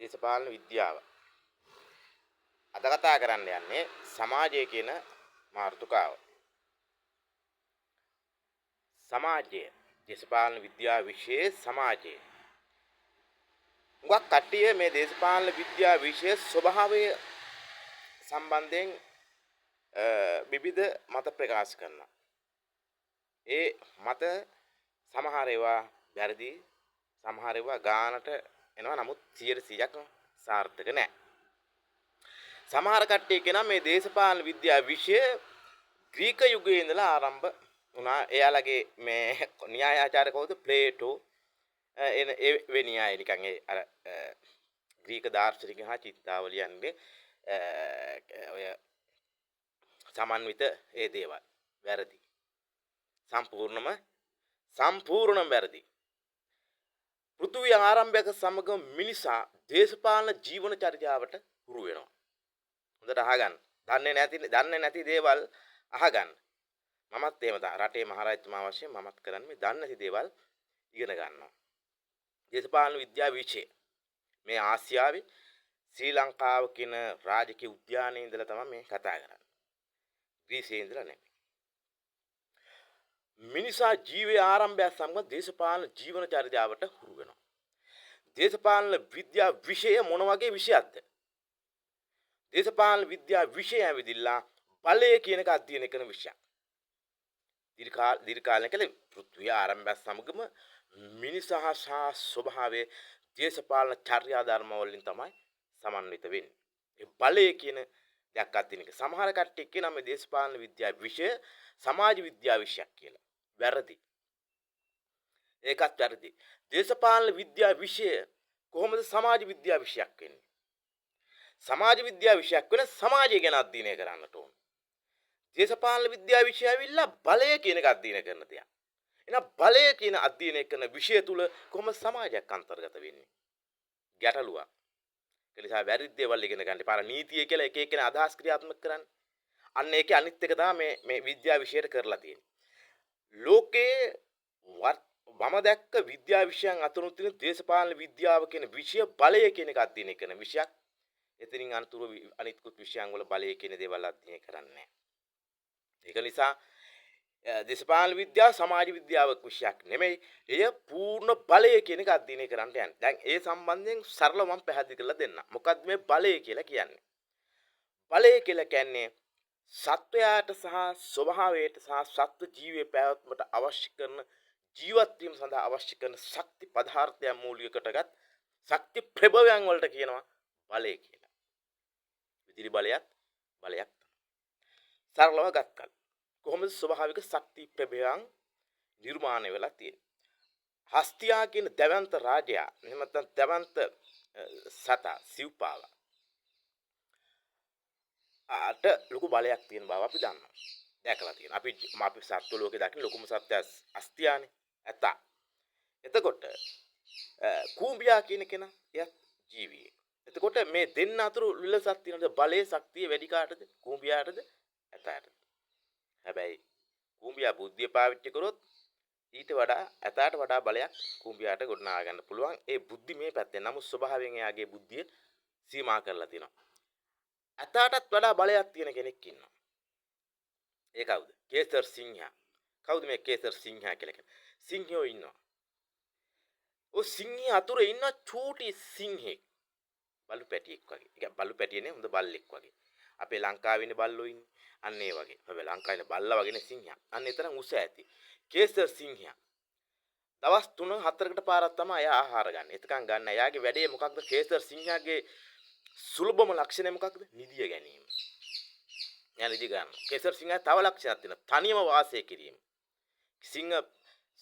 දේශපාලන විද්‍යාව. අද කතා කරන්න යන්නේ සමාජය කියන මාතෘකාව. සමාජය දේශපාලන විද්‍යාව විෂයේ සමාජය. මුගක් කට්ටිය මේ දේශපාලන විද්‍යාව විෂයේ ස්වභාවය සම්බන්ධයෙන් විවිධ මත ප්‍රකාශ කරනවා. ඒ මත සමහර ඒවා වැරදි, සමහර ඒවා ගානට එනවා. නමුත් 100%ක් සාර්ථක නැහැ. සමහර කට්ටිය කියනවා මේ දේශපාලන විද්‍යාව විෂය ග්‍රීක යුගයේ ඉඳලා ආරම්භ වුණා. එයාලගේ මේ න්‍යායාචාර්ය කවුද? ප්ලේටෝ. ඒ න්‍යාය නිකන් ඒ අර ග්‍රීක දාර්ශනික හා චිත්තාවලියන්ගේ ඔය සමන්විත ඒ දේවල් වැරදි. සම්පූර්ණම වැරදි. පෘථිවිය ආරම්භයක සමග මිනිසා දේශපාලන ජීවන චර්යාවට හුරු වෙනවා. හොඳට අහගන්න. දන්නේ නැති දේවල් අහගන්න. මමත් එහෙම තමයි. රටේ මහරජතුමා වශයෙන් මමත් කරන්නේ මේ දන්නේ නැති දේවල් ඉගෙන ගන්නවා. දේශපාලන විද්‍යාව විෂය මේ ආසියාවේ ශ්‍රී ලංකාව කියන රාජකීය උද්‍යානයේ ඉඳලා තමයි මේ කතා කරන්නේ. ග්‍රීසියේ ඉඳලා නෙමෙයි. මිනිසා ජීවයේ ආරම්භය සමග දේශපාලන ජීවන චර්යාවට හුරු වෙනවා. දේශපාලන විද්‍යාව විෂය මොන වගේ විෂයක්ද? දේශපාලන විද්‍යාව විෂය ඇවිදිලා බලය කියන එක අධ්‍යයනය කරන විෂයක්. දීර්ඝ කාලයක පෘථිවිය ආරම්භය සමගම මිනිසා සහ ස්වභාවයේ දේශපාලන චර්යා ධර්ම වලින් තමයි සමන්විත වෙන්නේ. ඒ බලය කියන දෙයක් අධ්‍යයනය කරන සමහර කට්ටිය කියනවා මේ දේශපාලන විද්‍යාව විෂය සමාජ විද්‍යාව විෂයක් කියලා. වැරදි. ඒකත් වැරදි. දේශපාලන විද්‍යාව විෂය කොහොමද සමාජ විද්‍යාව විෂයක් වෙන්නේ? සමාජ විද්‍යාව විෂයක් වෙන සමාජය ගැන අධ්‍යයනය කරන්නට ඕන. දේශපාලන විද්‍යාව විෂය ඇවිල්ලා බලය කියන එක අධ්‍යයනය කරන දෙයක්. එහෙනම් බලය කියන අධ්‍යයනය කරන විෂය තුල කොහොමද සමාජයක් අන්තර්ගත වෙන්නේ? ගැටලුවක්. ඒ නිසා වැරදි දේවල් ඉගෙන ගන්න. පාර නීතිය කියලා එක එකන අදහස් ක්‍රියාත්මක කරන්නේ. අන්න ඒකේ අනිත් එක තමයි මේ විද්‍යාව විෂයට කරලා තියෙන්නේ. ලෝකේ වම දැක්ක විද්‍යා විෂයන් අතර තියෙන දේශපාලන විද්‍යාව කියන විෂය බලය කියන එක අධ්‍යයනය කරන විෂයක්. එතනින් අනතුරු අනිත්කුත් විෂයන් වල බලය කියන දේවල් අධ්‍යයනය කරන්නේ නැහැ. ඒක නිසා දේශපාලන විද්‍යාව සමාජ විද්‍යාවක් විෂයක් නෙමෙයි. එය පූර්ණ බලය කියන එක අධ්‍යයනය කරන්න යන්නේ. දැන් ඒ සම්බන්ධයෙන් සරලව මම පැහැදිලි කරලා දෙන්නම්. මොකක්ද මේ බලය කියලා කියන්නේ? බලය කියලා කියන්නේ සත්වයාට සහ ස්වභාවයට සහ සත්ව ජීවයේ පැවැත්මට අවශ්‍ය කරන ජීවත් වීම සඳහා අවශ්‍ය කරන ශක්ති පදාර්ථයන් මූලිකකටගත් ශක්ති ප්‍රභවයන් වලට කියනවා බලය කියලා. විදුලි බලයක් තමයි. සරලව ගත්තත් කොහොමද ස්වභාවික ශක්ති ප්‍රභවයන් නිර්මාණය වෙලා තියෙන්නේ? හස්තියා කියන දවන්ත රාජයා එහෙම නැත්නම් දවන්ත සතා සිව්පාවා ආට ලොකු බලයක් තියෙන බව අපි දන්නවා. දැකලා තියෙනවා. අපි සත්ව ලෝකේ දකින ලොකුම සත්‍යය අස්තියානේ. ඇත. එතකොට කූඹියා කියන කෙනා එයත් ජීවියෙක්. එතකොට මේ දෙන්න අතර විලසක් තියෙනවද? බලයේ ශක්තිය වැඩි කාටද? කූඹියාටද? ඇතාටද? හැබැයි කූඹියා බුද්ධිය පාවිච්චි කරොත් ඊට වඩා ඇතාට වඩා බලයක් කූඹියාට ගොඩනගා ගන්න පුළුවන්. ඒ බුද්ධි මේ පැත්තෙන්. නමුත් ස්වභාවයෙන් එයාගේ බුද්ධිය සීමා කරලා තියෙනවා. ඇතාටත් වඩා බලයක් තියෙන කෙනෙක් ඉන්නවා. ඒ කවුද? කේසර් සිංහා. කවුද මේ කේසර් සිංහා කියලා කියන්නේ? සිංහයෝ ඉන්නවා. ඔය සිංහය අතුර ඉන්න චූටි සිංහෙක්. බලු පැටියෙක් වගේ. ඒ කියන්නේ බලු පැටියනේ හොඳ බල්ලෙක් වගේ. අපේ ලංකාවේ ඉන්න බල්ලෝ ඉන්නේ. අන්න ඒ වගේ. හැබැයි ලංකාවේ ඉන්න බල්ලා වගේනේ සිංහයා. අන්න ඒ තරම් උස ඇති. කේසර් සිංහයා. දවස් 3-4කට පාරක් තමයි එයා ආහාර ගන්න. එතකන් ගන්න. එයාගේ වැඩේ මොකක්ද? කේසර් සිංහයාගේ සුලභම ලක්ෂණය මොකක්ද? නිදිය ගැනීම. එයා නිදි ගන්නවා. කේසර් සිංහයා තව ලක්ෂණයක් තියෙනවා. තනියම වාසය කිරීම.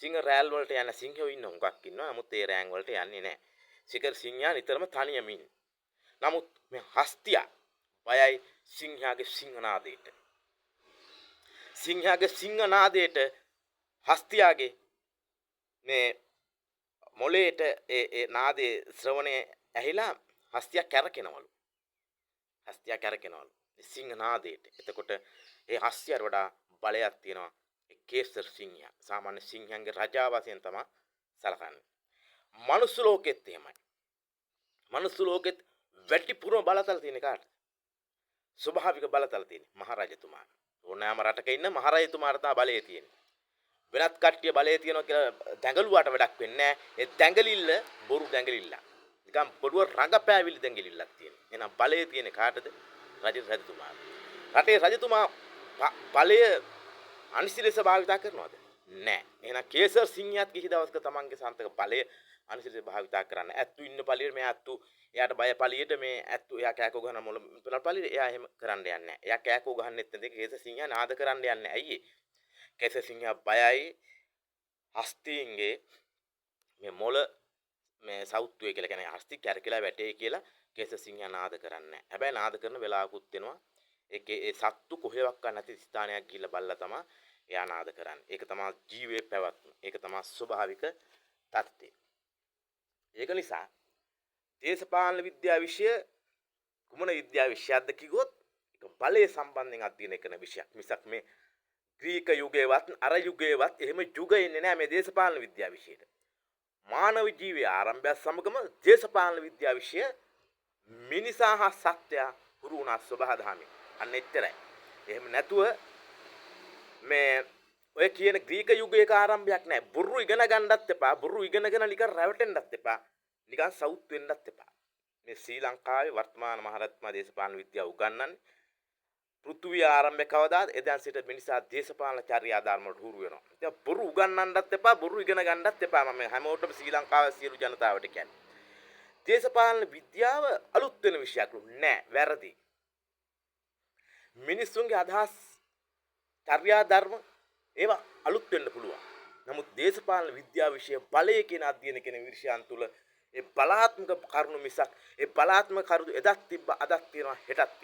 සිංහ රෑල් වලට යන සිංහයෝ ඉන්න හුඟක් ඉන්නවා. නමුත් ඒ රෑන් වලට යන්නේ නැහැ. කේසර් සිංහයා නිතරම තනියම ඉන්නේ. නමුත් මේ හස්තියා බයයි සිංහයාගේ සිංහනාදයට. සිංහයාගේ සිංහනාදයට හස්තියාගේ මේ මොලේට ඒ නාදයේ ශ්‍රවණය ඇහිලා හස්තියා කැරකෙනවලු. සිංහනාදයට. එතකොට ඒ හස්තියට වඩා බලයක් තියෙනවා ඒ කේසර් සිංහයා. සාමාන්‍ය සිංහයන්ගේ රජා වශයෙන් තමයි සලකන්නේ. මනුස්ස ලෝකෙත් එහෙමයි. මනුස්ස ලෝකෙත් වැඩිපුරම බලතල තියෙන කාට? ස්වභාවික බලතල තියෙන මහරජතුමාට. ඕනෑම රටක ඉන්න මහරජතුමාට තමයි බලය තියෙන්නේ. වෙනත් කට්ටිය බලය තියනවා කියලා දැඟලුවාට වැඩක් වෙන්නේ නැහැ. ඒ දැඟලිල්ල බොරු දැඟලිල්ල. නිකන් බොරුව රඟපෑවිලි දැඟලිල්ලක් තියෙනවා. එහෙනම් බලය තියෙන්නේ කාටද? රජතුමාට. රටේ රජතුමා බලය අනිසි ලෙස භාවිතා කරනවද? නැහැ. එහෙනම් කේසර් සිංහයාත් කිසි දවසක තමන්ගේ සන්තක බලය අනිසි ලෙස භාවිතා කරන්නේ. ඇත්තු ඉන්න පළියට මේ ඇත්තු එයාට බය පළියට මේ ඇත්තු එයා කෑකෝ ගහන මොළ පළියට එයා එහෙම කරන්න යන්නේ නැහැ. එයා කෑකෝ ගහන්නෙත් නැති කේසර් සිංහයා නාද කරන්න යන්නේ නැහැ. ඇයි ඒ? කේසර් සිංහයා බයයි හස්තීන්ගේ මේ මොළ මේ සෞත්තුවේ කියලා කියන්නේ හස්ති කැරකිලා වැටේ කියලා කේසර් සිංහයා නාද කරන්නේ නැහැ. හැබැයි නාද කරන වෙලාවකුත් වෙනවා. ඒකේ ඒ සත්තු කොහෙවත් නැති ස්ථානයක් ගිහිල්ලා බල්ලා තමයි එයා නාද කරන්නේ. ඒක තමයි ජීවයේ පැවැත්ම. ඒක තමයි ස්වභාවික தත්ත්වය. ඒක නිසා දේශපාලන විද්‍යාව විෂය කුමන විද්‍යාව විෂයක්ද කිව්වොත් ඒක බලය සම්බන්ධයෙන් අධ්‍යයනය කරන විෂයක්. මිසක් මේ ග්‍රීක යුගයේවත් අර යුගයේවත් එහෙම යුග ඉන්නේ නැහැ මේ දේශපාලන විද්‍යාව විෂයට. මානව ජීවයේ ආරම්භය සමගම දේශපාලන විද්‍යාව විෂය මිනිසා හා සත්‍යය හුරු වුණා ස්වභාව ධර්මයෙන්. අන්න එච්චරයි. එහෙම නැතුව මේ ඔය කියන ග්‍රීක යුගයක ආරම්භයක් නැහැ. බොරු ඉගෙන ගන්නත් එපා. බොරු ඉගෙනගෙන නිකන් රැවටෙන්නත් එපා. නිකන් සවුත් වෙන්නත් එපා. මේ ශ්‍රී ලංකාවේ වර්තමාන මහරත්මා දේශපාලන විද්‍යාව උගන්වන්නේ පෘථුවිය ආරම්භය කවදාද? එදන් සිට මිනිසා දේශපාලන චර්යා ධර්ම වලට හුරු වෙනවා. ඉතින් බොරු උගන්වන්නත් එපා, බොරු ඉගෙන ගන්නත් එපා. මම හැමෝටම ශ්‍රී ලංකාවේ සියලු ජනතාවට කියන්නේ. දේශපාලන විද්‍යාව අලුත් වෙන විෂයක් නෑ. වැරදි. මිනිස්සුන්ගේ අදහස් චර්යා ධර්ම ඒවා අලුත් වෙන්න පුළුවන්. නමුත් දේශපාලන විද්‍යාව විෂය බලය කියන අධ්‍යයන කෙන විෂයන් තුල ඒ බලාත්මක කරුණු මිසක් ඒ බලාත්මක කරුණු එදත් තිබ්බ අදත් තියෙනවා හෙටත් තියෙනවා.